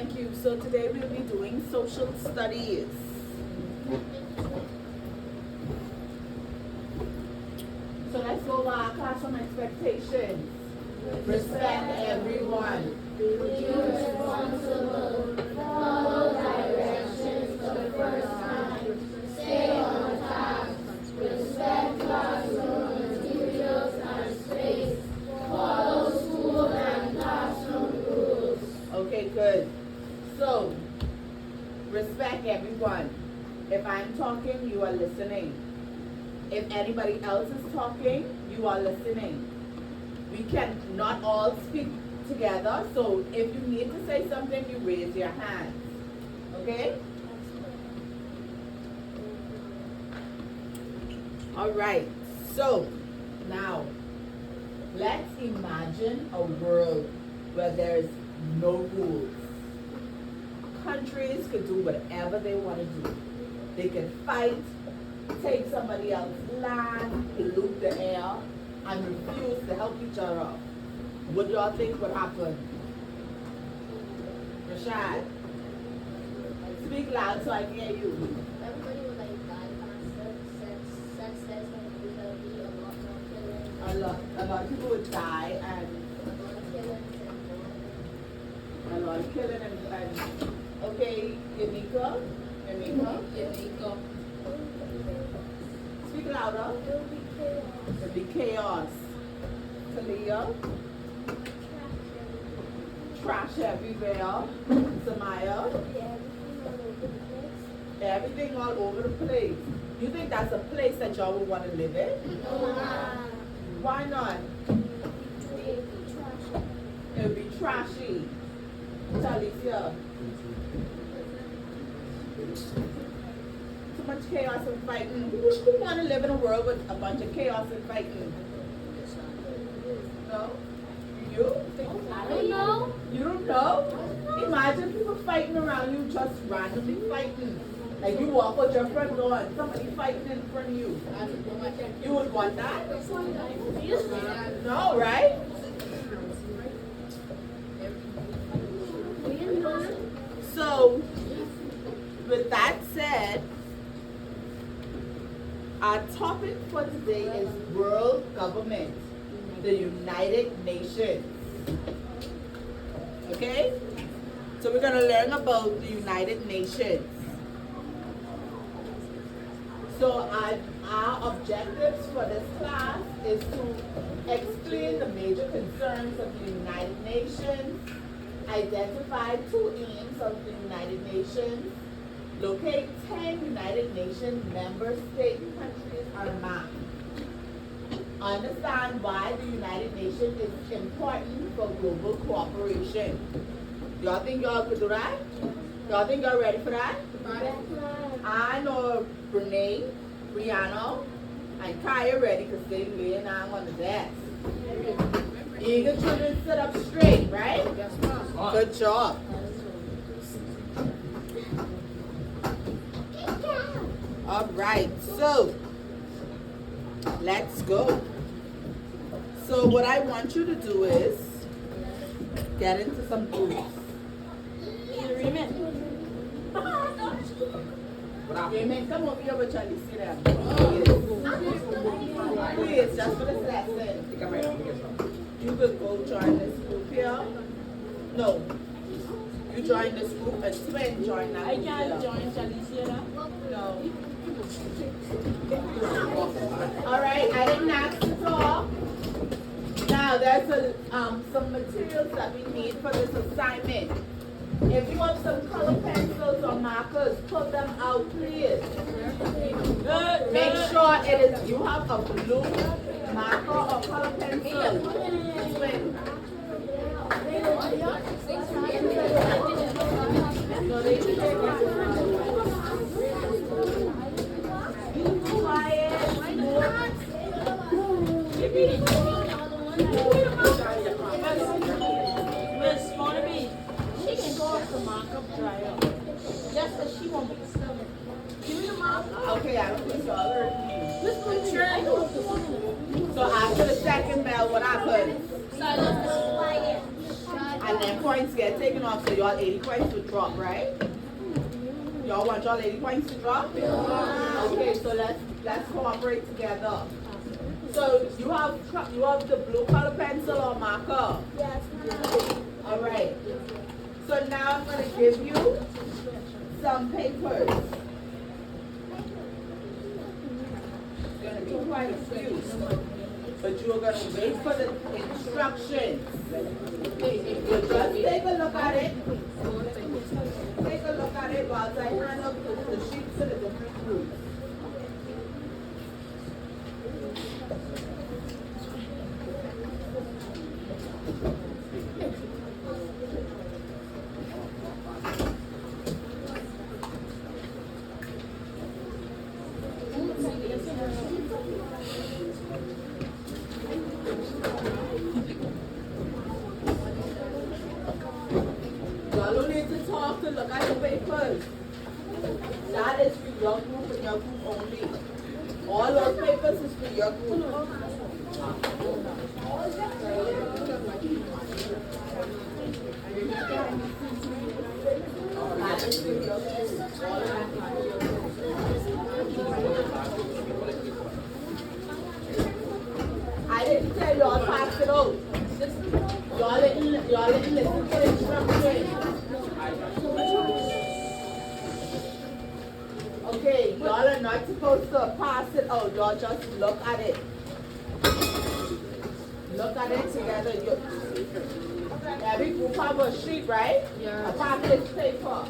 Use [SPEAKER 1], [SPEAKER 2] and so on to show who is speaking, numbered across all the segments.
[SPEAKER 1] Thank you. So today we'll be doing social studies. So let's go over our classroom expectations. Respect everyone.
[SPEAKER 2] Be responsible. Follow directions for the first time. Stay on task. Respect classroom materials and space. Follow school and classroom rules.
[SPEAKER 1] Okay, good. So, respect everyone. If I'm talking, you are listening. If anybody else is talking, you are listening. We can not all speak together, so if you need to say something, you raise your hand. Okay? All right. So, now, let's imagine a world where there's no rules. Countries could do whatever they want to do. They can fight, take somebody else's land, pollute the air, and refuse to help each other out. What do y'all think would happen? Rashad, speak loud so I can hear you.
[SPEAKER 2] Everybody would like die faster. Sex says that we gotta be a lot more killing.
[SPEAKER 1] A lot of people would die and
[SPEAKER 2] A lot of killing and
[SPEAKER 1] and okay, Yamika. Speak louder.
[SPEAKER 2] it will be chaos.
[SPEAKER 1] It'll be chaos. Talia, trash everywhere. Samaya, everything all over the place. You think that's a place that y'all would want to live in? Why not? It would be trashy. Talicia. Too much chaos and fighting. Who want to live in a world with a bunch of chaos and fighting? No? You?
[SPEAKER 2] I don't know.
[SPEAKER 1] You don't know? Imagine people fighting around you, just randomly fighting. Like you walk out your front door and somebody fighting in front of you. You would want that? No, right? So, with that said, our topic for today is world government, the United Nations. Okay? So we're going to learn about the United Nations. So our objectives for this class is to explain the major concerns of the United Nations, identify 2 aims of the United Nations, locate 10 United Nations member state countries on a map, understand why the United Nations is important for global cooperation. Y'all think y'all could do that? Y'all think y'all ready for that? I know Renee, Brianna, and Kaya ready because they laying down on the desk. Eager children sit up straight, right?
[SPEAKER 3] Yes, ma'am.
[SPEAKER 1] Good job. All right, so let's go. So what I want you to do is get into some groups. Raymond, come over here with Charlie. Sit down. Please, just for this lesson. You could go join this group here. No. You join this group and Sven join that
[SPEAKER 4] I
[SPEAKER 1] group
[SPEAKER 4] can't
[SPEAKER 1] here.
[SPEAKER 4] join Chalicia.
[SPEAKER 1] No. Alright, I didn't ask to talk. Now there's some materials that we need for this assignment. If you have some color pencils or markers, put them out please. Make sure it is you have a blue marker or color pencil. Swing. So they can take
[SPEAKER 4] Miss Barnaby, she can go off the markup dryer. Just that she won't be stubborn. Give me the marker.
[SPEAKER 1] Okay, I don't think so. I'll learn you.
[SPEAKER 4] Miss Barnaby,
[SPEAKER 1] So after the second bell, what happens?
[SPEAKER 2] Silence. Quiet.
[SPEAKER 1] And then points get taken off, so y'all 80 points would drop, right? Y'all want y'all 80 points to drop? Okay, so let's cooperate together. So you have the blue color pencil or marker?
[SPEAKER 2] Yes,
[SPEAKER 1] All right. So now I'm going to give you some papers. It's going to be quite a few. But you're going to wait for the instructions. You just take a look at it. Take a look at it while I hand up the sheets to the different groups. Y'all don't need to talk to look at the papers. That is for your group and your group only. All those papers is for your group. That is for your group. I didn't tell y'all pass it out. Y'all didn't listen to the instructions. Okay, y'all are not supposed to pass it out. Y'all just look at it. Look at it together. Every group have a sheet, right? Yeah. A package paper.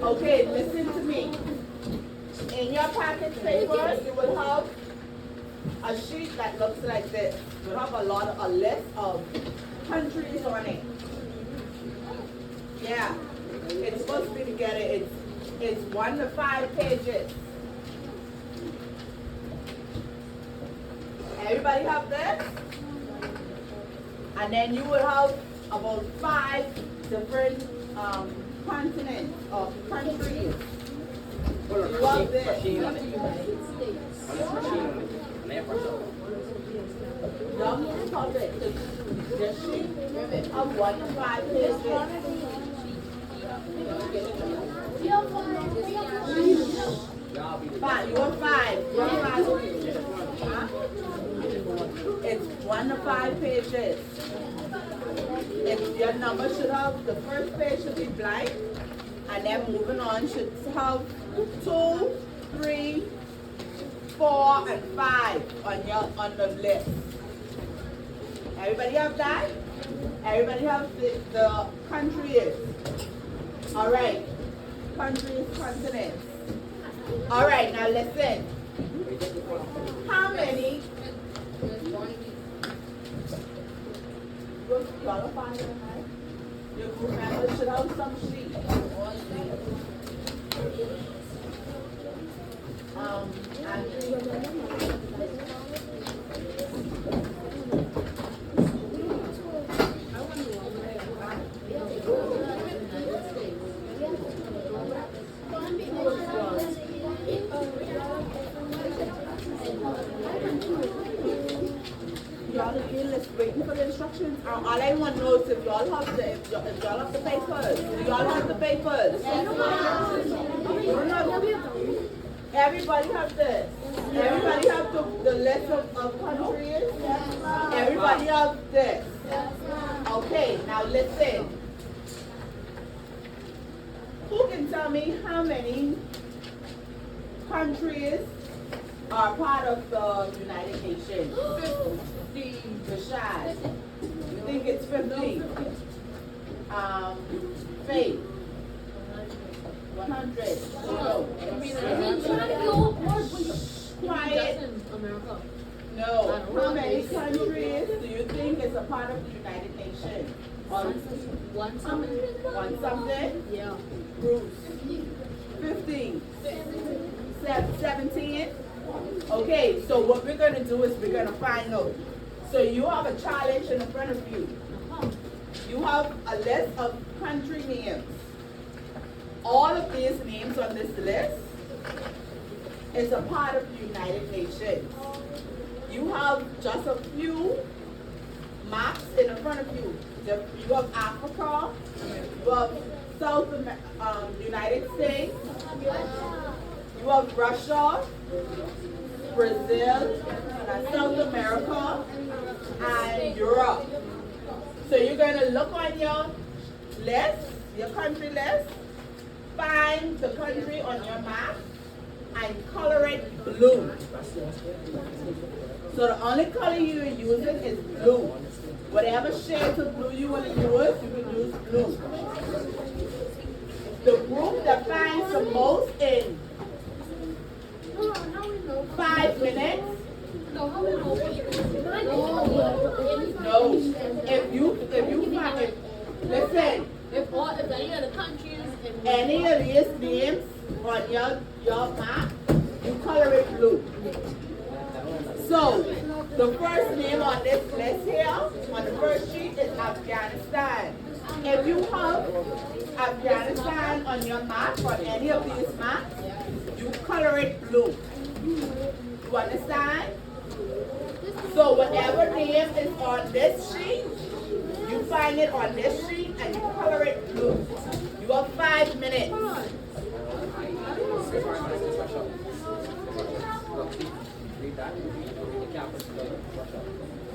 [SPEAKER 1] Okay, listen to me. In your package paper, you will have a sheet that looks like this. You have a list of countries on it. Yeah, it's supposed to be together. It's 1 to 5 pages. Everybody have this? And then you will have about 5 different continents or countries. You have this. Young Republic, the sheet of 1 to 5 pages. Five, you want 5. You want 5. Huh? It's 1 to 5 pages. If your number should have, the first page should be blank, and then moving on should have 2, 3, 4, and 5 on the list. Everybody have that? Everybody have the countries. All right. Countries, continents. All right, now listen. How many? Y'all are fine, right? Your group members should have some sheets. Y'all again, let's waiting for the instructions. All I want to know is if y'all have the papers. Do y'all have the papers? Everybody have this. Everybody have the list of countries. Everybody have this. Okay, now listen. Who can tell me how many countries are part of the United Nations? 50. Rashad. You think it's 50? Faith. 100. Quiet. No. How many countries do you think is a part of the United Nations?
[SPEAKER 4] One something?
[SPEAKER 1] One something?
[SPEAKER 4] Yeah.
[SPEAKER 1] Bruce. 15. 17. Okay, so what we're going to do is we're going to find out. So you have a challenge in front of you. You have a list of country names. All of these names on this list is a part of the United Nations. You have just a few maps in front of you. You have Africa, you have United States, you have Russia, Brazil, South America, and Europe. So you're going to look on your list, your country list, find the country on your map, and color it blue. So the only color you're using is blue. Whatever shades of blue you want to use, you can use blue. The group that finds the most in 5 minutes. No, listen.
[SPEAKER 2] If any of the countries,
[SPEAKER 1] Any of these names on your map, you color it blue. So, the first name on this list here, on the first sheet, is Afghanistan. If you have Afghanistan on your map, or any of these maps, you color it blue. You understand? So, whatever name is on this sheet, you find it on this sheet and you color it blue. You have 5 minutes.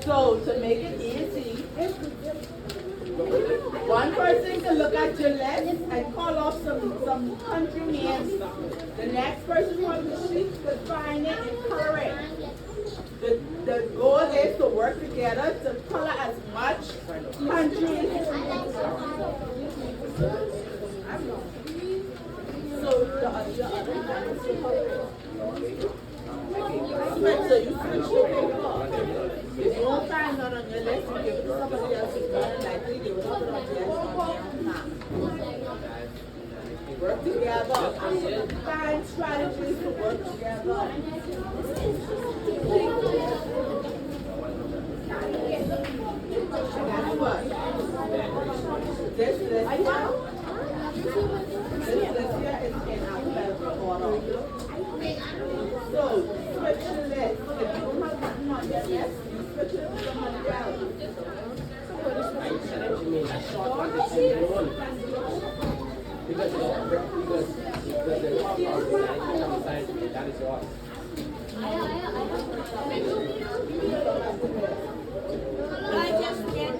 [SPEAKER 1] So to make it easy, one person can look at your list and call off some country names. The next person on the sheet can find it and color it. The goal is to work together to color as much countries. So the other one is to color it. So you switch your paper. If you don't find none on your list, you give it to somebody else who's more than likely they will put it on their map. Work together. Find strategies to work together. That's what. This list here is in alphabetical order. So, switch the list. If you don't have something on your list, you switch it to somebody else.
[SPEAKER 4] I just get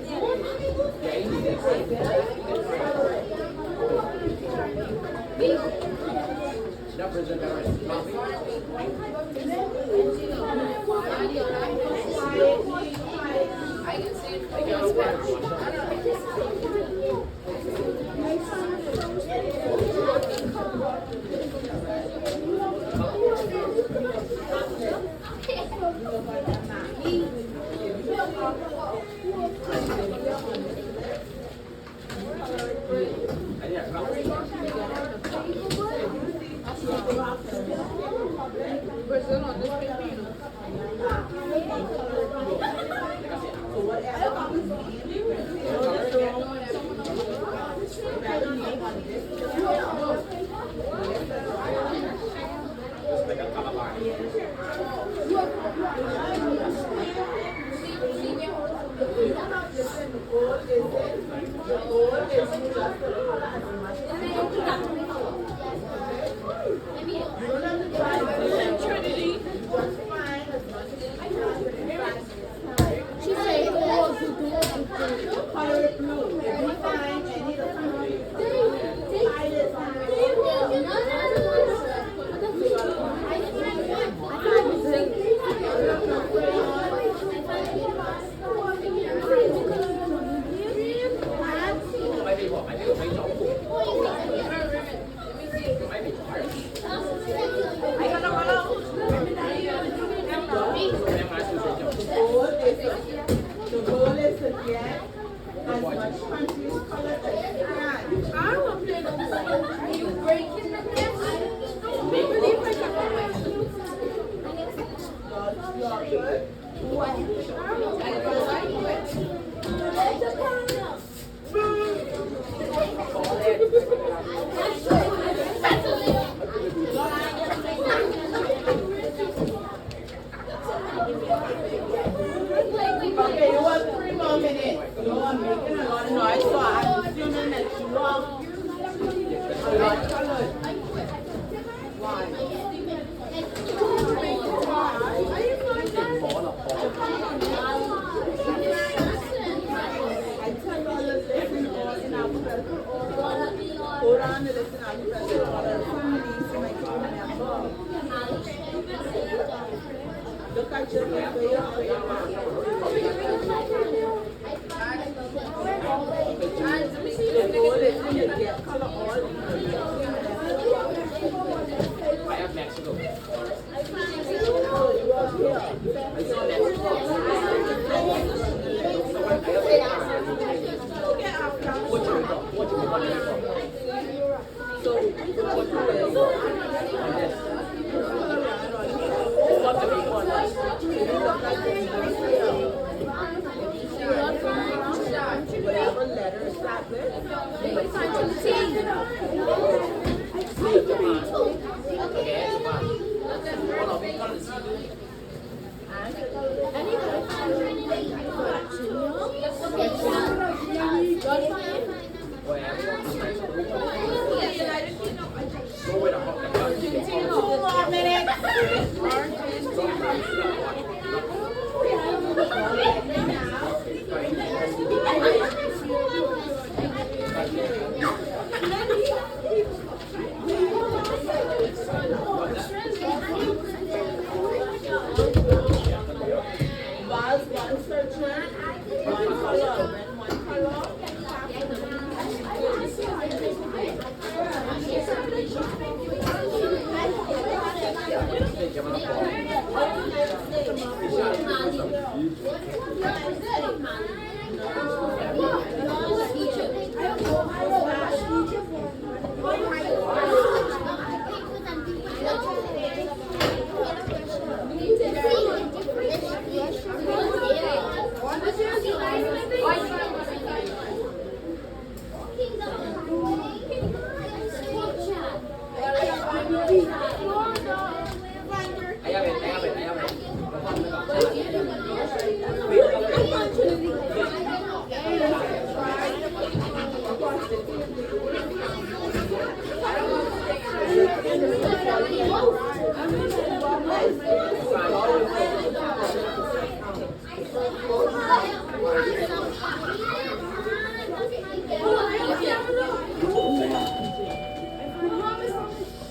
[SPEAKER 4] The goal is to get as much countries colored as you can.
[SPEAKER 2] I will play the Are you breaking the gift?
[SPEAKER 1] You're good. Hold on to listen out because there are other families who might remember. Look at your paper, your paper. The goal is to get color all.
[SPEAKER 3] I have Mexico.
[SPEAKER 1] Whatever letter is that with. Buzz, one searcher, one color, then one color.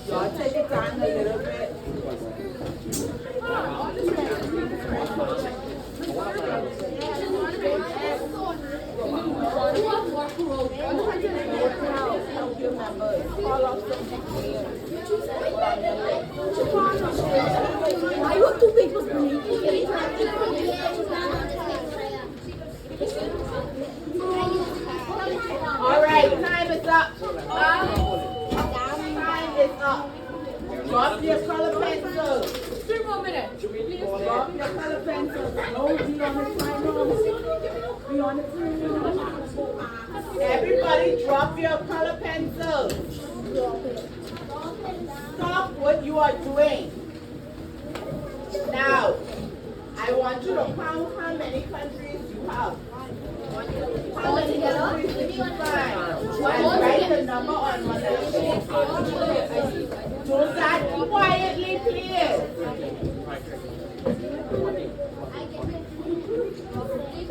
[SPEAKER 1] Y'all take your time a little bit. Help your members. Call off some details.
[SPEAKER 2] I want two papers for me.
[SPEAKER 1] All right, time is up. Time is up. Drop your color pencil.
[SPEAKER 2] 3 more minutes.
[SPEAKER 1] Drop your color pencil. No, be on the timer. Be on the timer. Everybody drop your color pencil. Stop what you are doing. Now, I want you to count how many countries you have. How many countries did you find? And write the number on one of the sheets. Do that quietly, please.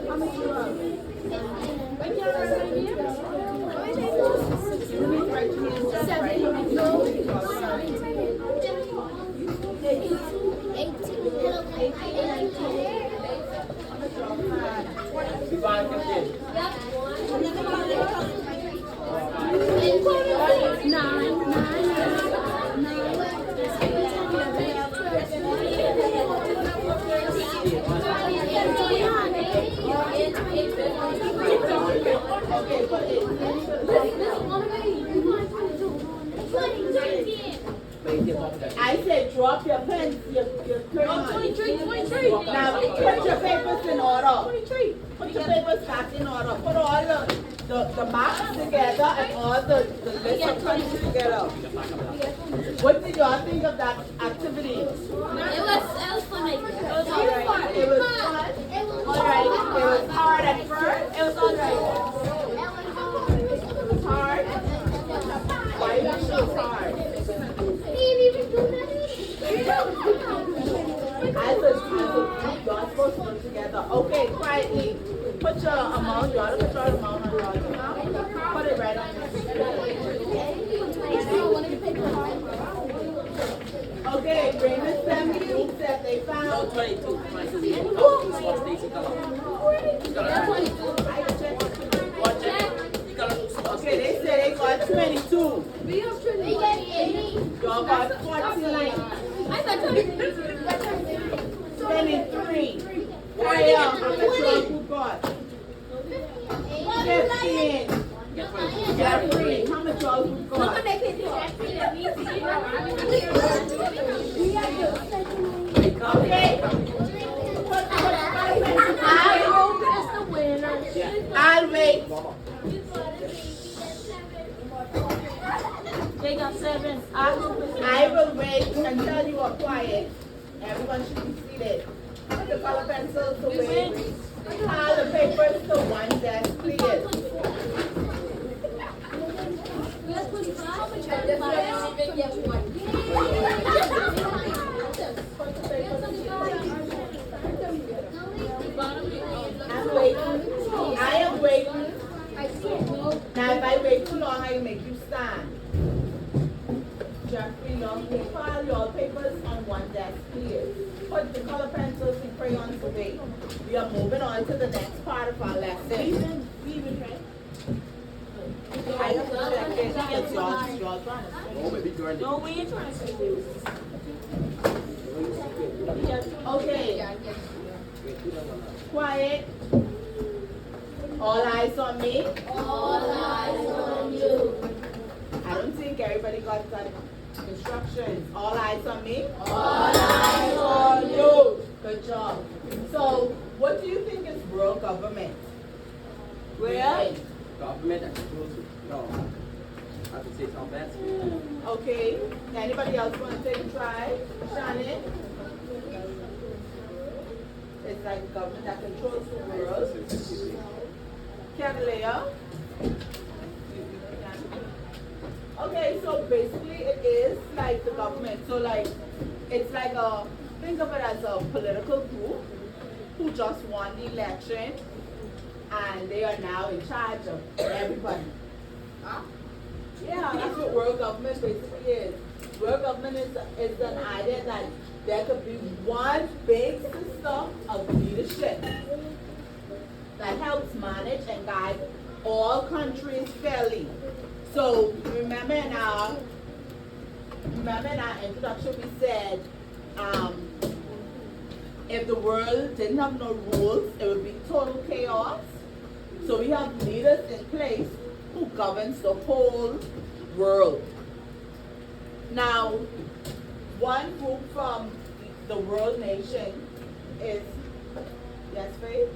[SPEAKER 1] How many you have? Right here, just right here. I said drop your pen, your curtain.
[SPEAKER 2] 23.
[SPEAKER 1] Now put your papers in order. Put your papers back in order. Put all the marks together and all the list of countries together. What did y'all think of that activity?
[SPEAKER 2] It was fun. It was
[SPEAKER 1] Alright, it was fun. Alright, it was hard at first.
[SPEAKER 2] It was alright.
[SPEAKER 1] It was hard. Why was it so hard? As a group, you're supposed to work together. Okay, quietly. Put your amount, you ought to put your amount on your account. Put it right on your they
[SPEAKER 3] No,
[SPEAKER 1] found.
[SPEAKER 3] 22. 22. Small Stacy color. You gotta watch it. You gotta do small
[SPEAKER 1] Okay, they
[SPEAKER 3] Stacy.
[SPEAKER 1] said they got 22.
[SPEAKER 2] We get 80.
[SPEAKER 1] Y'all got 49.
[SPEAKER 2] I got
[SPEAKER 1] 23. Hurry up. How much y'all got? 15. Jeffrey, how much y'all got? Okay. I'll wait.
[SPEAKER 4] They got 7.
[SPEAKER 1] I will wait until you are quiet. Everyone should be seated. Put the color pencils away. All the papers to one desk, please. I'm waiting. I am waiting. Now, if I wait too long, I make you stand. Jeffrey, file your papers on one desk, please. Put the color pencils and crayons away. We are moving on to the next part of our lesson. I have to check it. It's your turn.
[SPEAKER 3] Oh, maybe during the.
[SPEAKER 4] No, we ain't trying to see you.
[SPEAKER 1] Okay, quiet. All eyes on me.
[SPEAKER 2] All eyes on you.
[SPEAKER 1] I don't think everybody got that instructions. All eyes on me.
[SPEAKER 2] All eyes
[SPEAKER 1] on you. Good job. So, what do you think is world government? Where?
[SPEAKER 3] Government that's supposed to. No. I have to say something bad.
[SPEAKER 1] Okay. Anybody else want to take a try? Shannon? It's like government that controls the world. Catalea? Okay, so basically it is like the government. So like, it's like a, think of it as a political group who just won the election and they are now in charge of everybody. Yeah, that's what world government basically is. World government is an idea that there could be one big system of leadership that helps manage and guide all countries fairly. So remember in our introduction we said if the world didn't have no rules, it would be total chaos. So we have leaders in place who governs the whole world. Now, one group from the world nation is, yes, Faith?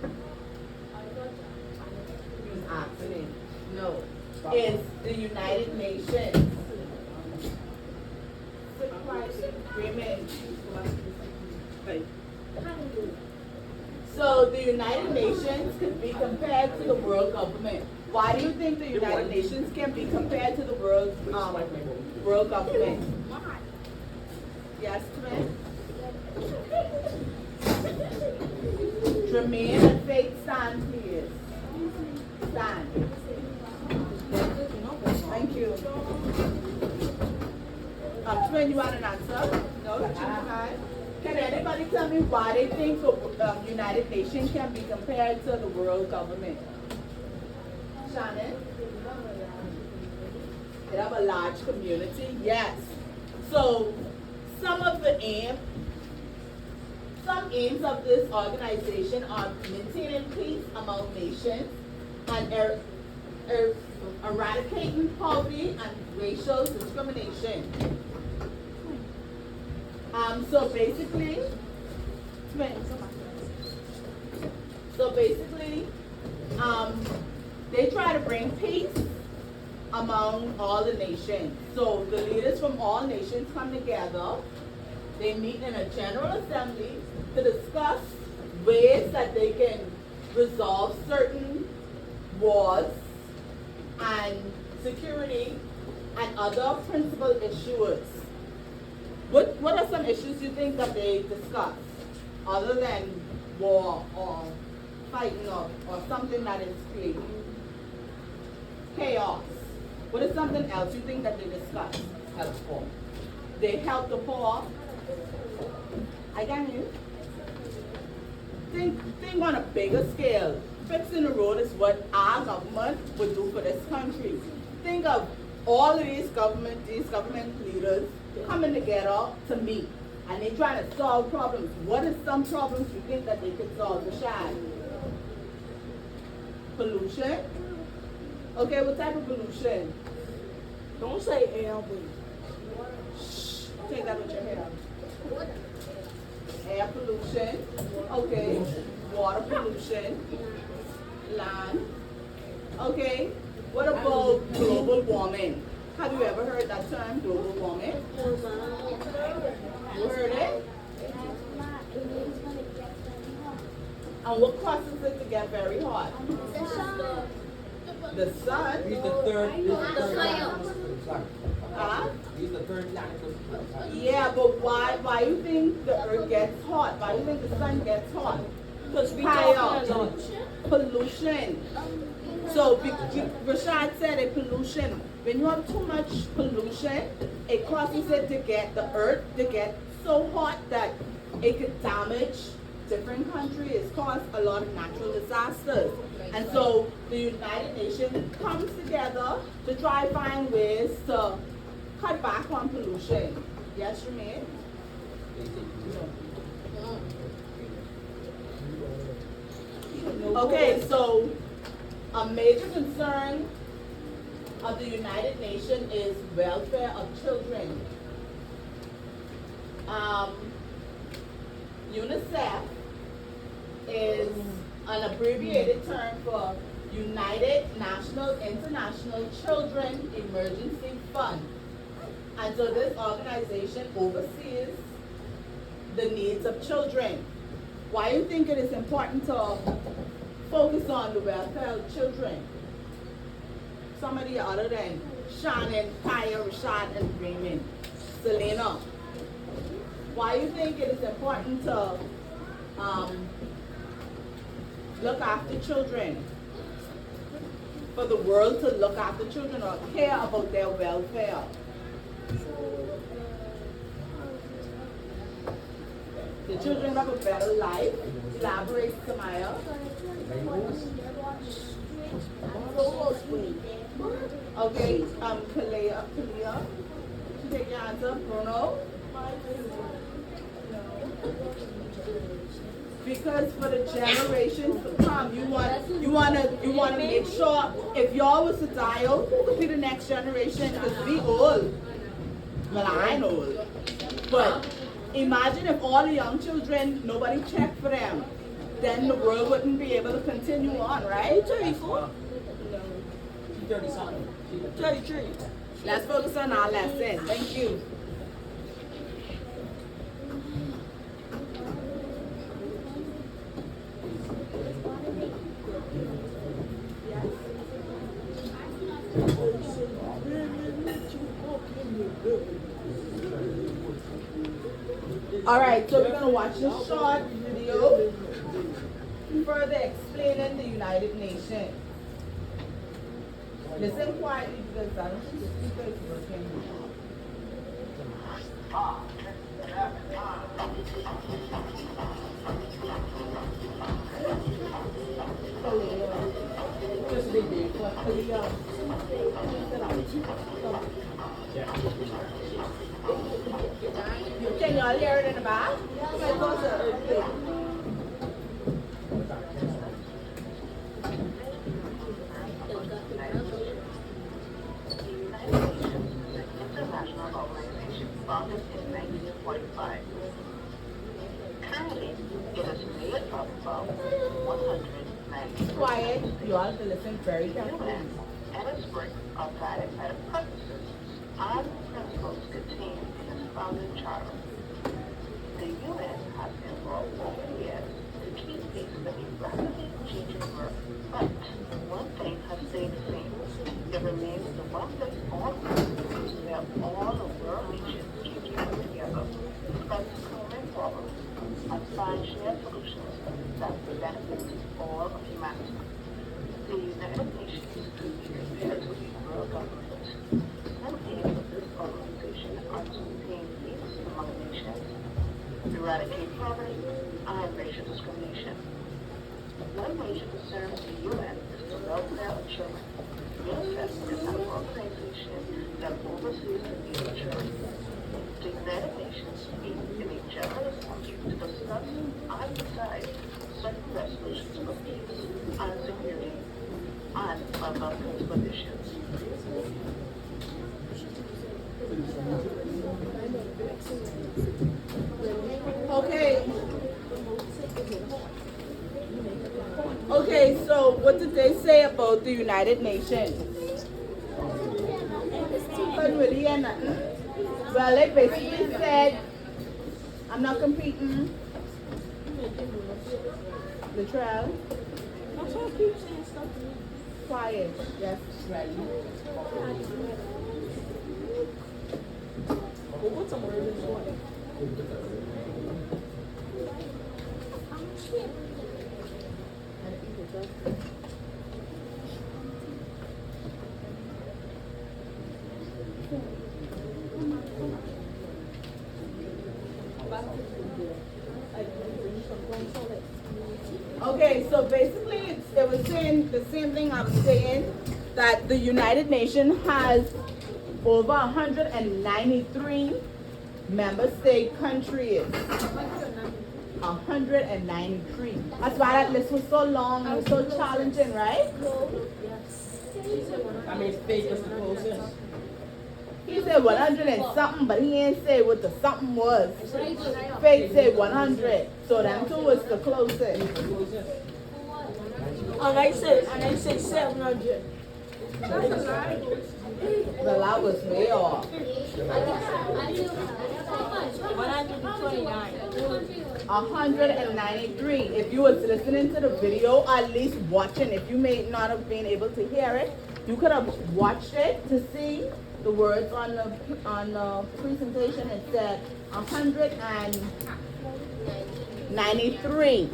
[SPEAKER 1] He was asking. No. Is the United Nations. Agreement. So the United Nations can be compared to the world government. Why do you think the United Nations can be compared to the world government? Yes, Tremaine? Tremaine and Faith, stand, please. Stand. Thank you. Tremaine, you want an answer? No? Okay. Can anybody tell me why they think the United Nations can be compared to the world government? Shannon? They have a large community? Yes. So, some aims of this organization are maintaining peace among nations and eradicating poverty and racial discrimination. So basically, they try to bring peace among all the nations. So the leaders from all nations come together. They meet in a general assembly to discuss ways that they can resolve certain wars and security and other principal issues. What are some issues you think that they discuss other than war or fighting or something that is creating chaos? What is something else you think that they discuss?
[SPEAKER 3] Help for.
[SPEAKER 1] They help the poor. I got you. Think on a bigger scale. Fixing the road is what our government would do for this country. Think of all of these government leaders coming together to meet, and they trying to solve problems. What is some problems you think that they could solve, Rashad? Pollution? Okay, what type of pollution?
[SPEAKER 4] Don't say air, but
[SPEAKER 1] Take that with your hair. Air pollution. Okay. Water pollution. Land. Okay. What about global warming? Have you ever heard that term, global warming? You heard it? And what causes it to get very hot? The sun.
[SPEAKER 3] He's the third.
[SPEAKER 1] Huh?
[SPEAKER 3] He's the third planet.
[SPEAKER 1] Yeah, but why you think the earth gets hot? Why do you think the sun gets hot?
[SPEAKER 4] because we
[SPEAKER 1] Fire.
[SPEAKER 4] talking about
[SPEAKER 1] Pollution. So Rashad said it, pollution. When you have too much pollution, it causes it to get the earth to get so hot that it could damage different countries, cause a lot of natural disasters. And so the United Nations comes together to try find ways to cut back on pollution. Yes, Jermaine? Okay, so a major concern of the United Nations is welfare of children. UNICEF is an abbreviated term for United National International Children Emergency Fund. And so this organization oversees the needs of children. Why do you think it is important to focus on the welfare of children? Somebody other than Shannon, Kaya, Rashad, and Raymond. Selena. Why do you think it is important to look after children? For the world to look after children or care about their welfare? The children have a better life. Elaborate, Samaya. Okay, Kalia. You take your answer. Bruno? Because for the generations to come, you wanna make sure if y'all was to die out, who could be the next generation? Because we old. Well, I'm old. But imagine if all the young children, nobody checked for them, then the world wouldn't be able to continue on, right?
[SPEAKER 4] 34,
[SPEAKER 1] No.
[SPEAKER 3] She's 30 something.
[SPEAKER 4] 33.
[SPEAKER 1] Let's focus on our lesson. Thank you. All right, so we're going to watch a short video further explaining the United Nations. Listen quietly because I don't think the speaker is working. Just a bit. Can y'all hear it in the back? My thoughts are earthquake.
[SPEAKER 5] International Organization founded in 1945. Currently, it is made up of 190
[SPEAKER 1] Quiet. You all have to listen very carefully.
[SPEAKER 5] UN and its work are guided by the purposes and principles contained in its founding charter. The UN has evolved over the years to keep pace with the rapidly changing world. But one thing has stayed the same. It remains the one that all countries, where all the world nations keep coming together to discuss common problems and find shared solutions that will benefit all of humanity. The United Nations is compared to the world government. One aim of this organization are to maintain peace among eradicate poverty, and racial discrimination. One major concern of the UN is the welfare of children. UNICEF is an organization that oversees the needs of children. The United Nations meet in a general assembly to discuss and decide certain resolutions for peace and security and other political issues.
[SPEAKER 1] Okay. Okay, so what did they say about the United Nations? Couldn't really hear nothing. Well, they basically said, I'm not competing. The trial.
[SPEAKER 4] That's why I keep saying stuff.
[SPEAKER 1] Quiet. Yes, ready.
[SPEAKER 4] We'll put some words in the water.
[SPEAKER 1] Okay, so basically it was saying the same thing I was saying, that the United Nations has over 193 member state countries. 193. That's why that list was so long and so challenging, right?
[SPEAKER 3] I mean, faith was the closest.
[SPEAKER 1] He said 100 and something, but he ain't say what the something was. Faith said 100, so them two was the closest.
[SPEAKER 4] And I say 700.
[SPEAKER 1] Well, I was way off.
[SPEAKER 4] 129.
[SPEAKER 1] 193. If you was listening to the video, or at least watching, if you may not have been able to hear it, you could have watched it to see the words on the presentation. It said 193.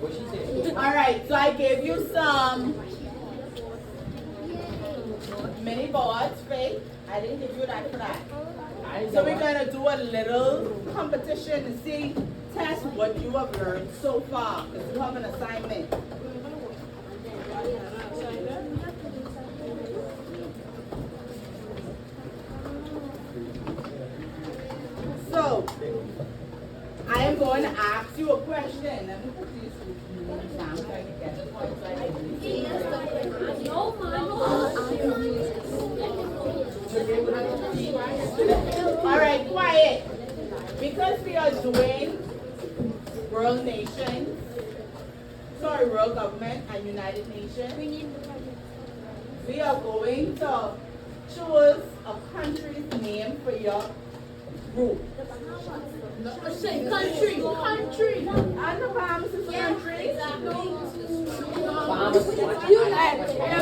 [SPEAKER 3] What she said?
[SPEAKER 1] All right, so I gave you some mini boards, Faith. I didn't give you that for that. So we're gonna do a little competition to see, test what you have learned so far, because you have an assignment. So, I am going to ask you a question. Let me put these down so I can get the points so I can All right, quiet. Because we are doing world nations, world government and United Nations, we are going to choose a country's name for your group.
[SPEAKER 2] Say country.
[SPEAKER 1] And the Bahamas is a country.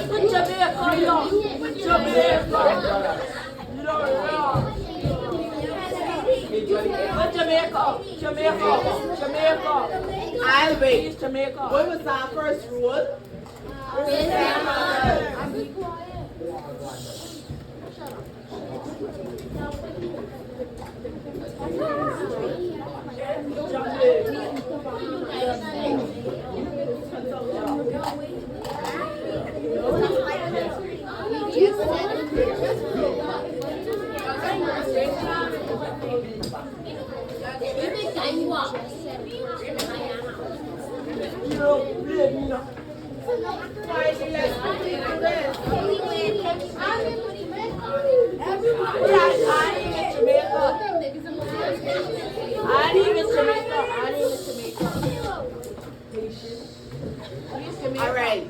[SPEAKER 4] Put Jamaica, yo. Jamaica. Jamaica.
[SPEAKER 1] I'll wait.
[SPEAKER 4] Jamaica.
[SPEAKER 1] What was our first rule? All right.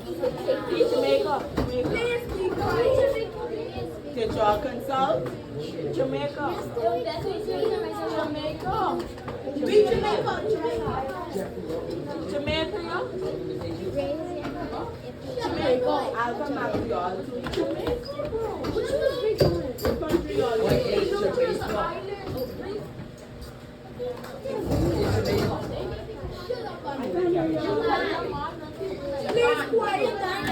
[SPEAKER 1] Did y'all consult?
[SPEAKER 4] Jamaica.
[SPEAKER 1] I'll come back to y'all. Which country y'all
[SPEAKER 3] What
[SPEAKER 1] in?
[SPEAKER 3] is Jamaica?
[SPEAKER 2] Please quiet down.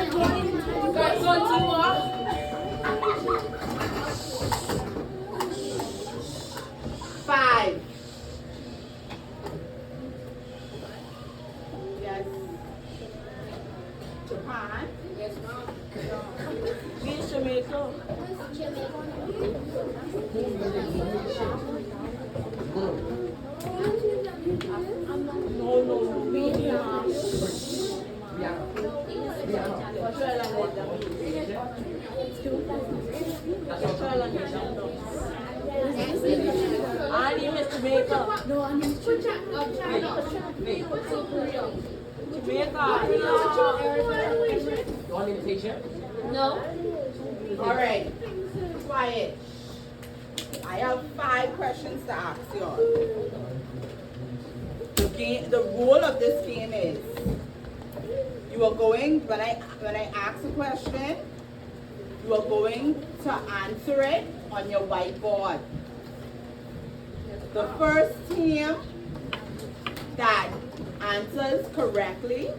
[SPEAKER 1] Japan.
[SPEAKER 4] Miss Jamaica. No. I need Miss Jamaica.
[SPEAKER 2] No, I mean China.
[SPEAKER 4] Jamaica.
[SPEAKER 3] You want me to take share?
[SPEAKER 2] No.
[SPEAKER 1] All right, quiet. I have 5 questions to ask y'all. The rule of this game is you are going, when I ask a question, you are going to answer it on your whiteboard. The first team that answers correctly,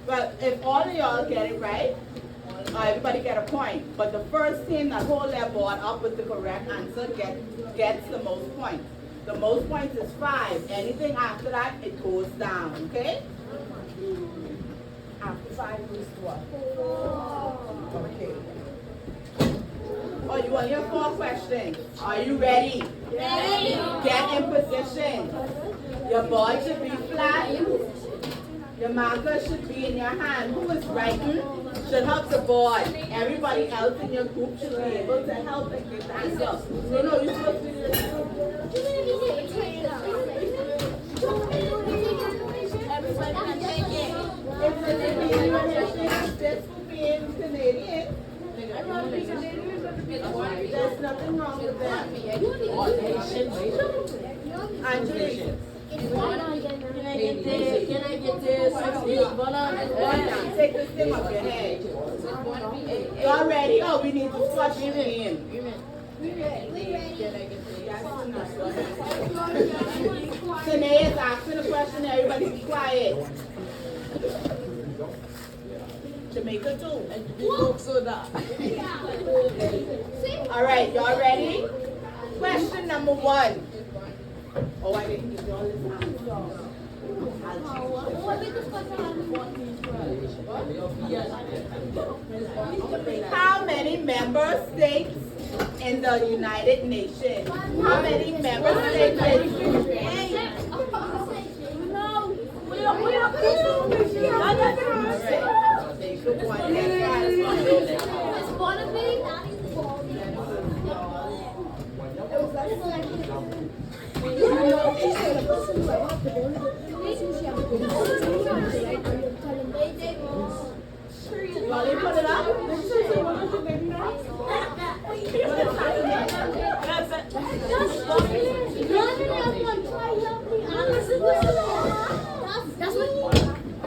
[SPEAKER 1] but if all of y'all get it right, everybody get a point. But the first team that hold their board up with the correct answer gets the most points. The most points is 5. Anything after that, it goes down, okay? After 5 is what? Okay. Oh, you want your 4 questions? Are you ready?
[SPEAKER 2] Ready.
[SPEAKER 1] Get in position. Your board should be flat. Your marker should be in your hand. Who is writing should help the board. Everybody else in your group should be able to help and get the answer. No, you're supposed to do this. If the Canadian, this will be in Canadian. There's nothing wrong with that. Angelique.
[SPEAKER 4] Can I get this?
[SPEAKER 1] Take this thing off your head. Y'all ready? Oh, we need to flush it in. Tanae is asking a question. Everybody be quiet. Jamaica too. All right, y'all ready? Question number 1. Oh, I didn't give y'all this answer. How many member states in the United Nations? How many member states? Y'all didn't put it up?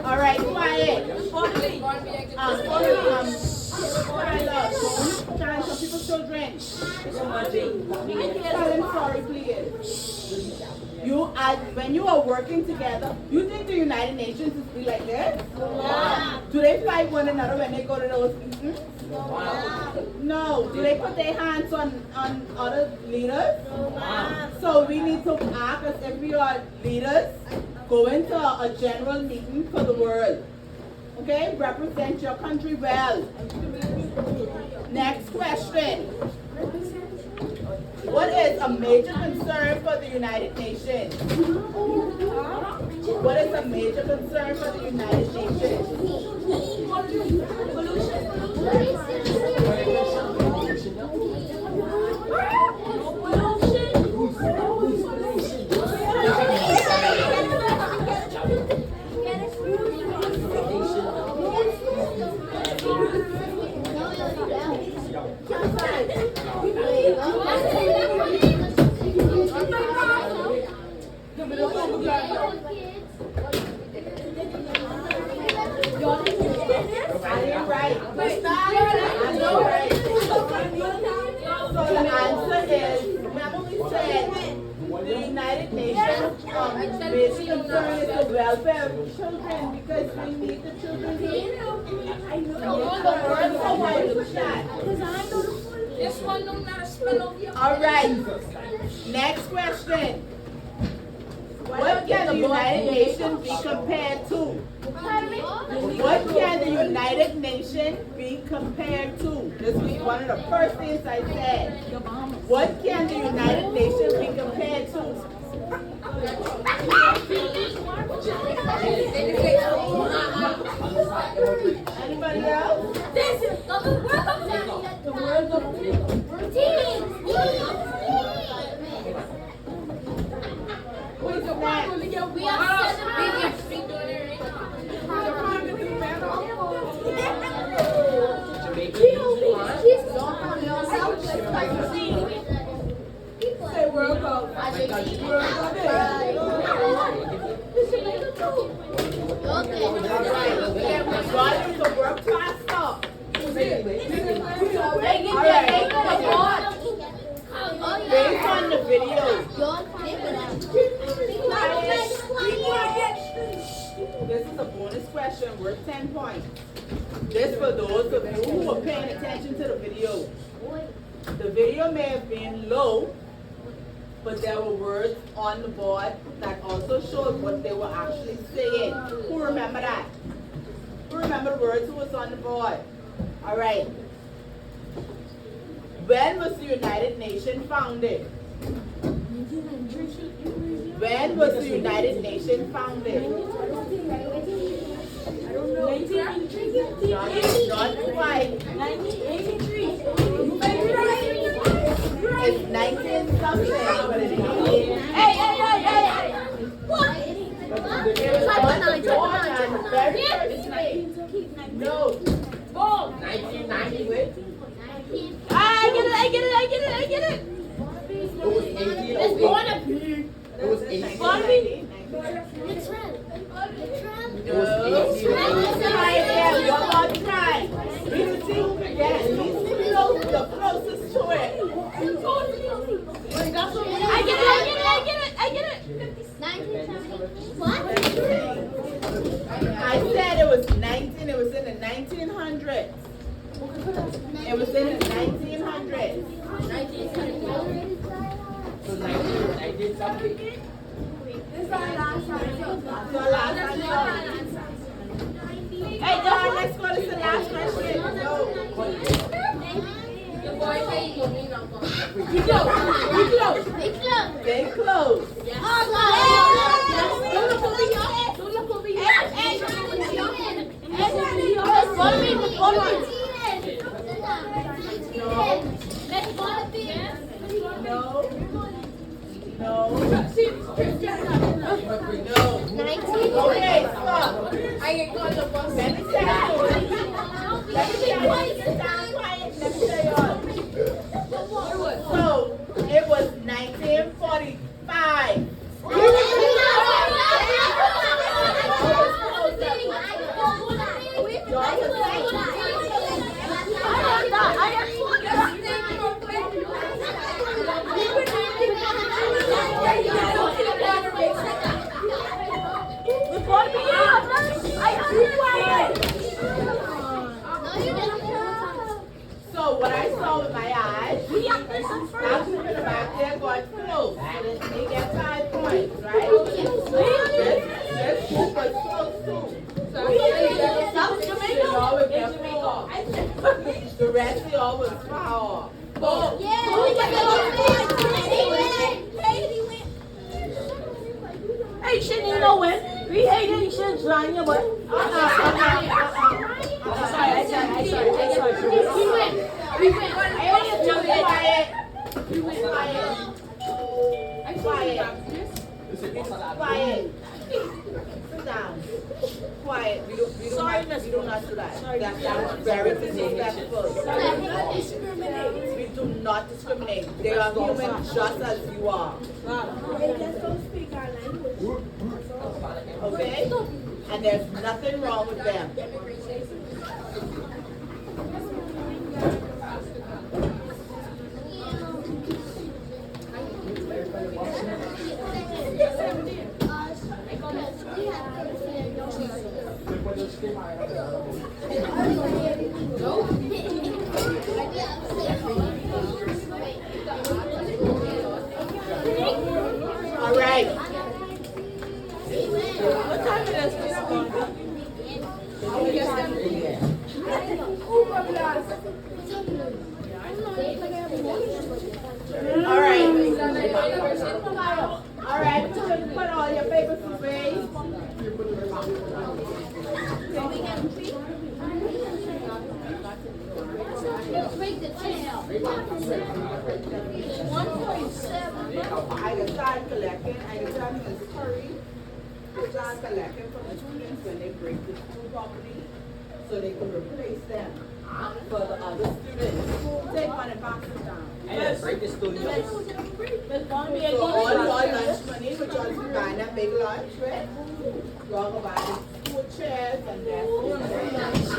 [SPEAKER 1] All right, quiet. Child, some people's children. Tell them sorry, please. When you are working together, you think the United Nations is be like this? Do they fight one another when they go to those meetings? No. Do they put their hands on other leaders? So we need to act as if we are leaders going to a general meeting for the world. Okay? Represent your country well. Next question. What is a major concern for the United Nations? What is a major concern for the United Nations? I didn't write. I know, right? So the answer is, remember we said the United Nations basic concern is the welfare of children because we need the children here. So why do that?
[SPEAKER 2] This one don't not spell over your.
[SPEAKER 1] All right. Next question. What can the United Nations be compared to? What can the United Nation be compared to? This was one of the first things I said. What can the United Nations be compared to? Anybody else? Who's next? Volume to work faster. Based on the video. This is a bonus question worth 10 points. This for those of you who are paying attention to the video. The video may have been low, but there were words on the board that also showed what they were actually saying. Who remember that? Who remember the words who was on the board? All right. When was the United Nations founded? When was the United Nations founded? Not quite.
[SPEAKER 4] 1983.
[SPEAKER 1] It's 19 something, but it's 18.
[SPEAKER 4] Hey!
[SPEAKER 2] What?
[SPEAKER 1] It was on the board on the very first day. No. 1990 with?
[SPEAKER 4] I get it.
[SPEAKER 3] It was 18.
[SPEAKER 2] It's gonna be.
[SPEAKER 3] It was 18.
[SPEAKER 2] It's red.
[SPEAKER 3] It was 18.
[SPEAKER 1] Try again. You're about to try. We will see who can get it. He's the closest to it.
[SPEAKER 4] I get it.
[SPEAKER 2] 1920. What?
[SPEAKER 1] I said it was 19. It was in the 1900s. It was in the 1900s.
[SPEAKER 3] So 19 something.
[SPEAKER 1] So last answer. Hey, John, let's go. This is the last question. Go. They close. No. Okay, stop. Let me tell you. Let me tell you all. So, it was 1945. So what I saw with my eyes, I'm looking back there going close. They get 5 points, right? This group was close too. They always get 4. The rest they always far off.
[SPEAKER 4] Haitian, you know when? We hate Haitians, right? Yeah, but.
[SPEAKER 1] We win. Quiet. Quiet. Sit down. Quiet. We do not do that. That's very disrespectful. We do not discriminate. They are human just as you are. Okay? And there's nothing wrong with them. All right.
[SPEAKER 4] What time it is?
[SPEAKER 1] I can start collecting, I can tell him it's hurry. They start collecting from the students when they break the school property, so they can replace them for the other students. Take one and pass it down.
[SPEAKER 3] Hey, break this studio.
[SPEAKER 4] Miss Barnaby,
[SPEAKER 1] So all your lunch money, which y'all be buying that big lunch, right? Y'all go buy the school chairs and desks.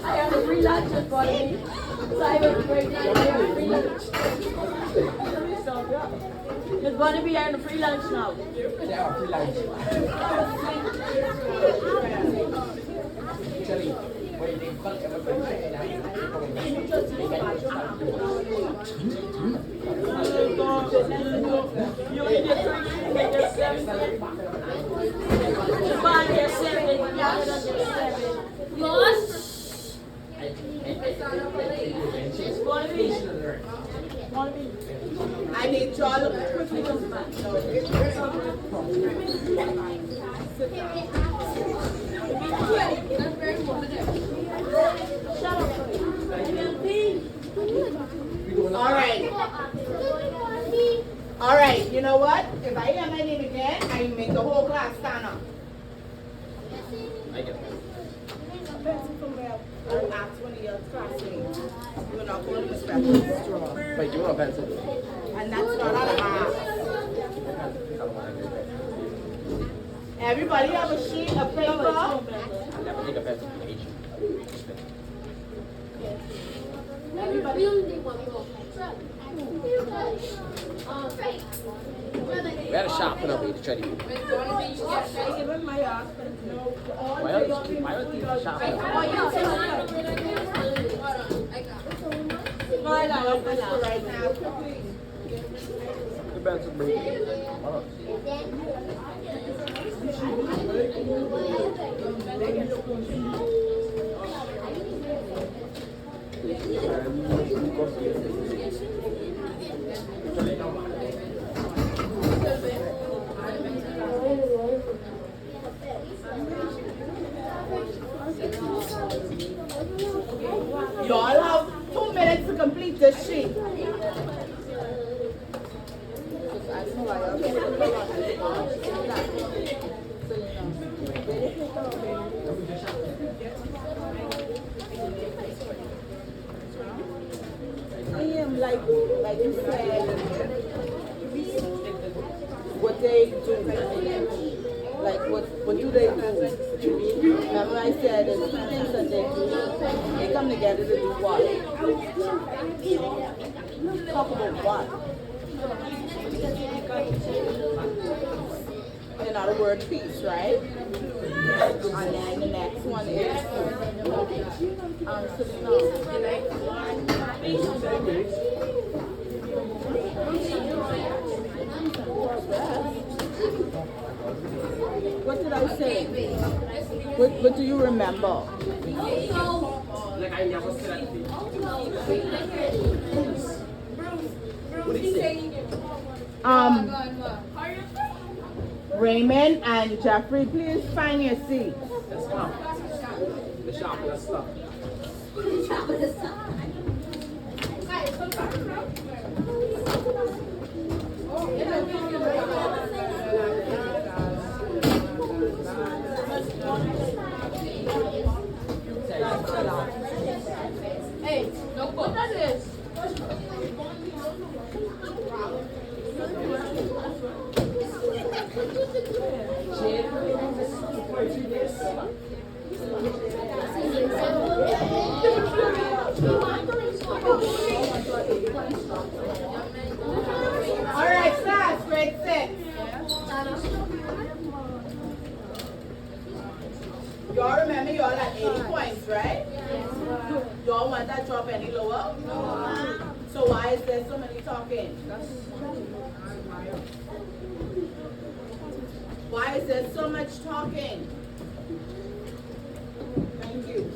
[SPEAKER 2] I have a free lunch at Barnaby. So I have a free lunch.
[SPEAKER 4] Miss Barnaby having a free lunch now.
[SPEAKER 3] They are free lunch. Actually, when they cut everybody
[SPEAKER 4] You only get 3, make it 7. The bond gets 7, the other gets 7. Miss Barnaby. Barnaby.
[SPEAKER 1] I need y'all to quickly come back. Sit down. All right, you know what? If I hear my name again, I make the whole class stand up.
[SPEAKER 3] I get that.
[SPEAKER 1] I'll ask one of your classmates. You're not going to respect the straw.
[SPEAKER 3] Wait, you want a pencil?
[SPEAKER 1] And that's not allowed. Everybody have a sheet of paper?
[SPEAKER 3] I'll never take a pencil.
[SPEAKER 1] Everybody.
[SPEAKER 3] We had a shop put up here to try to do. Why else keep the shop up?
[SPEAKER 1] Right now, quickly.
[SPEAKER 3] The pencil, baby.
[SPEAKER 1] Y'all have 2 minutes to complete this sheet. I am like you said, what they do. Like what do they do? Remember I said there's 2 things that they do. They come together to do what? Talk about what? Another word, peace, right? And then the next one is what did I say? What do you remember?
[SPEAKER 3] Like I never said that What did you say?
[SPEAKER 1] Raymond and Jeffrey, please find your seat.
[SPEAKER 3] Let's come. The shop, let's stop.
[SPEAKER 4] Hey, no book. What is this?
[SPEAKER 1] All right, class, grade 6. Y'all remember y'all at 80 points, right? Y'all want that drop any lower? No. So why is there so many talking? Why is there so much talking? Thank you.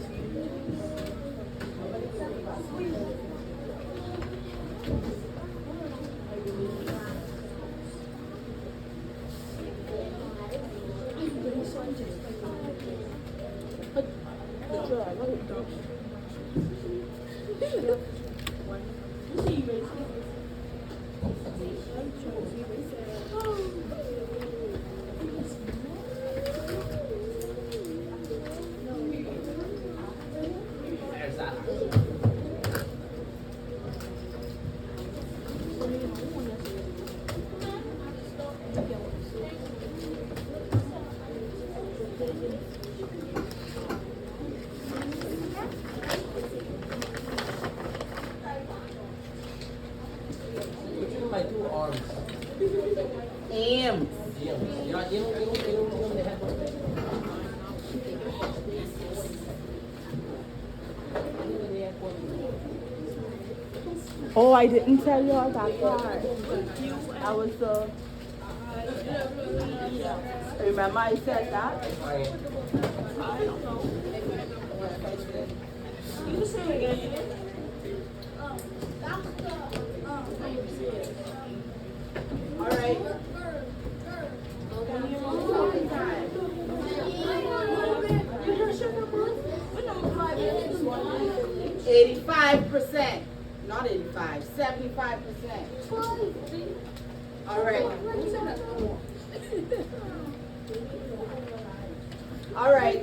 [SPEAKER 1] Ames. Oh, I didn't tell you all that part. I was remember I said that?
[SPEAKER 4] You can sing again.
[SPEAKER 1] All right.
[SPEAKER 4] What number 5 is?
[SPEAKER 1] 85%. Not 85, 75%. All right. All right.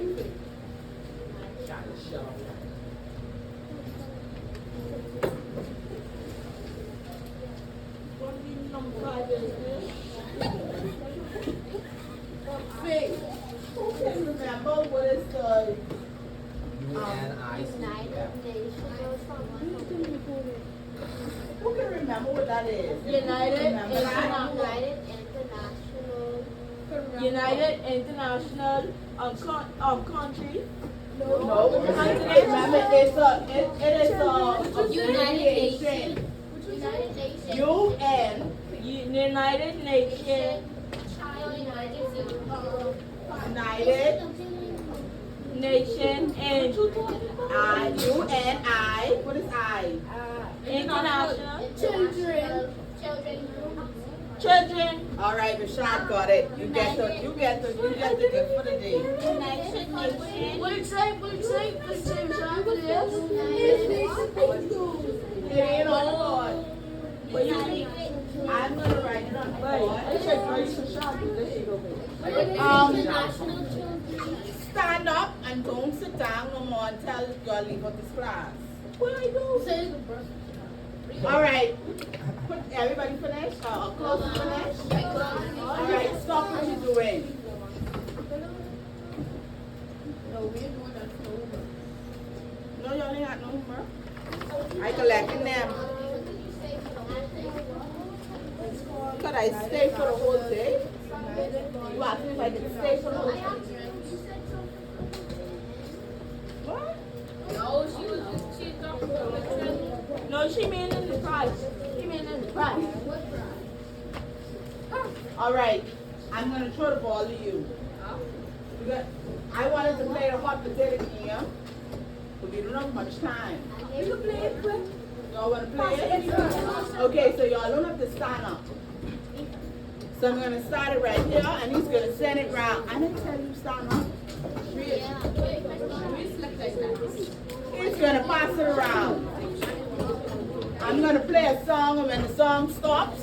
[SPEAKER 4] What number 5 is this?
[SPEAKER 1] Remember what is the
[SPEAKER 2] United Nations or something.
[SPEAKER 1] who can remember what that is?
[SPEAKER 4] United
[SPEAKER 1] Remember that?
[SPEAKER 2] United International
[SPEAKER 4] Country.
[SPEAKER 1] No, remember it's it is a
[SPEAKER 2] United
[SPEAKER 1] abbreviation.
[SPEAKER 2] United Nations.
[SPEAKER 1] UN
[SPEAKER 4] United Nations.
[SPEAKER 1] United
[SPEAKER 4] Nation and
[SPEAKER 1] UNI. What is I?
[SPEAKER 4] International
[SPEAKER 2] Children.
[SPEAKER 4] Children.
[SPEAKER 1] All right, Rashad got it. You get the gift for the day.
[SPEAKER 4] United Nations.
[SPEAKER 2] What did it say? What did it say? What did it say, Rashad? What
[SPEAKER 1] It ain't on the board. I'm gonna write it on the board.
[SPEAKER 2] International Children.
[SPEAKER 1] Stand up and don't sit down no more until you leave out this class.
[SPEAKER 4] What I do?
[SPEAKER 2] Say the birth.
[SPEAKER 1] All right. Put everybody finished? Close to finish? All right. Stop what you're doing. No, you only got no humor. I collecting them. Could I stay for the whole day? You asked me if I could stay for the whole day. What?
[SPEAKER 4] No, she mean in the price. She mean in the price.
[SPEAKER 1] All right. I'm going to throw the ball to you. I wanted to play the hot potato game, but we don't have much time.
[SPEAKER 4] You can play it quick.
[SPEAKER 1] Y'all want to play it? Okay, so y'all don't have to stand up. So I'm going to start it right here, and he's going to send it round. I didn't tell you stand up. He's going to pass it around. I'm going to play a song, and when the song stops,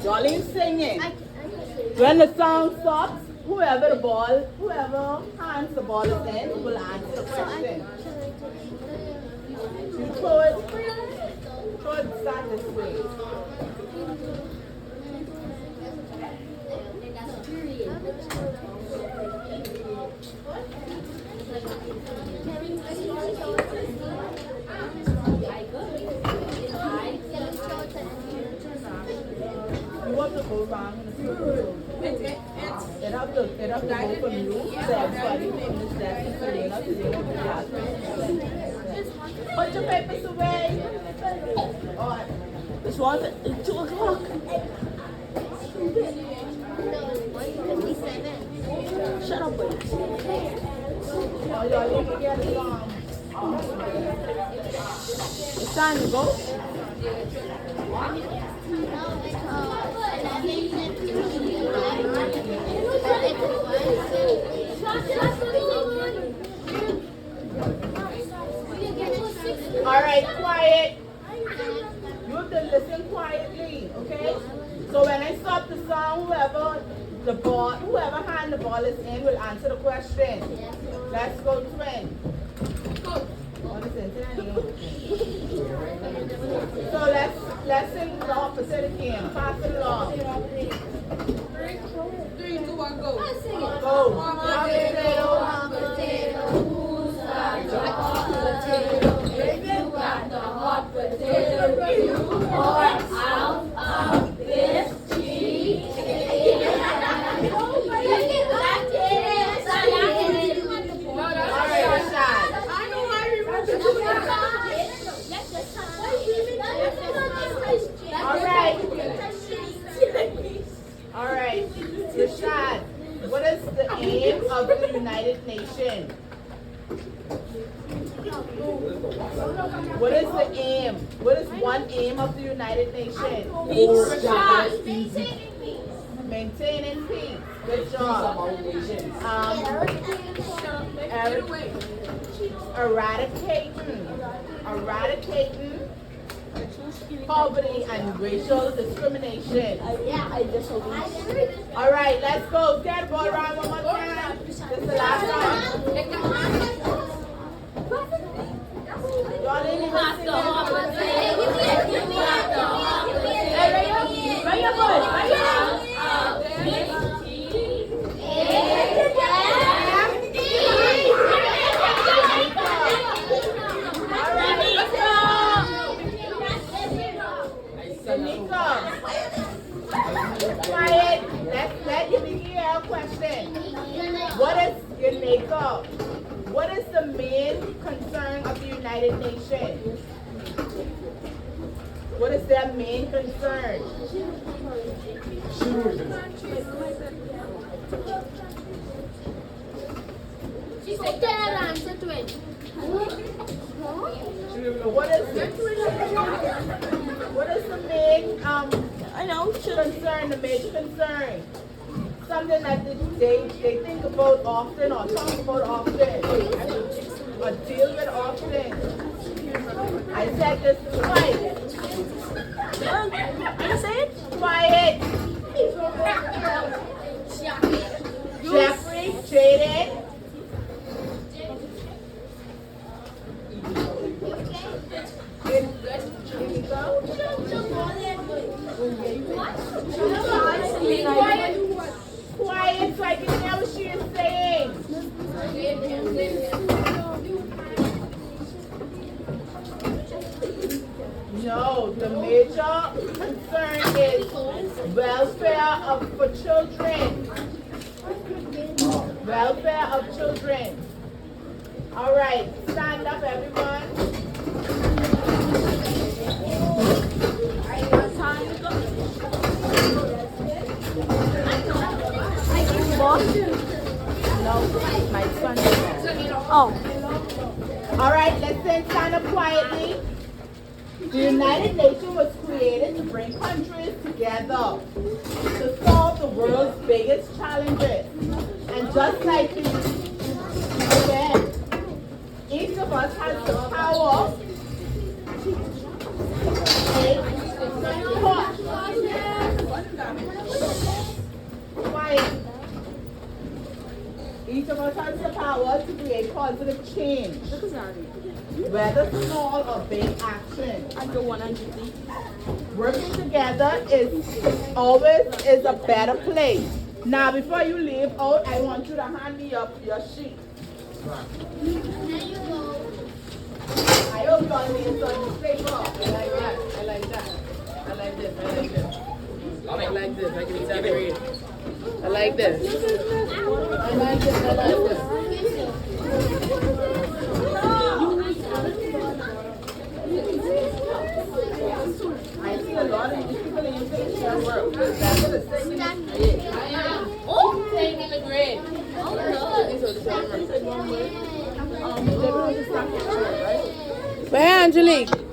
[SPEAKER 1] y'all ain't singing. When the song stops, whoever hands the ball is in will answer the question. You throw it start this way. You want to go around in a circle. It have to go from you to everybody in this desk to Selena to the other class. Put your papers away. All right.
[SPEAKER 4] This one's at 2 o'clock. Shut up, wait.
[SPEAKER 1] Oh, y'all need to get it on.
[SPEAKER 4] It's time to go.
[SPEAKER 1] All right, quiet. You have to listen quietly, okay? So when I stop the song, whoever hand the ball is in will answer the question. Let's go, twin. So let's sing the opposite again. Pass it along.
[SPEAKER 2] 3, 2, 1, go.
[SPEAKER 1] Go. Hot potato.
[SPEAKER 2] Hot potato, who's got the hot potato? If you got the hot potato, you pour out of this cheese.
[SPEAKER 1] All right, Rashad, what is the aim of the United Nations? What is the aim? What is one aim of the United Nations? Maintaining peace. Good job. Eradicating poverty and racial discrimination. All right, let's go. Get go around one more time. This is the last time. Y'all didn't even sing it.
[SPEAKER 4] Bring your voice.
[SPEAKER 1] Quiet. Let me hear a question. What is Jamaica? What is the main concern of the United Nations? What is their main concern?
[SPEAKER 2] She said, "Can I answer to it?"
[SPEAKER 1] What is the main
[SPEAKER 4] I know.
[SPEAKER 1] concern, the major concern? Something that they think about often or talk about often or deal with often. I said this twice.
[SPEAKER 4] You say it?
[SPEAKER 1] Quiet. Jeffrey, Jaden. Quiet so I can hear what she is saying. No, the major concern is welfare for children. Welfare of children. All right, stand up, everyone. No, my son.
[SPEAKER 4] Oh.
[SPEAKER 1] All right, let's then stand up quietly. The United Nations was created to bring countries together to solve the world's biggest challenges. And just like the UN, each of us has the power to take part. Quiet. Each of us has the power to create positive change, whether small or big action. Working together is always a better place. Now, before you leave out, I want you to hand me up your sheet. I hope you all need some paper. I like that. I like that. I like this. I like this. I like this. I can exaggerate. I like this. I like this. I like this. I see a lot of these people using their work. That's what it's saying. Oh, staying in the grade. Oh, no. Bye, Angelique.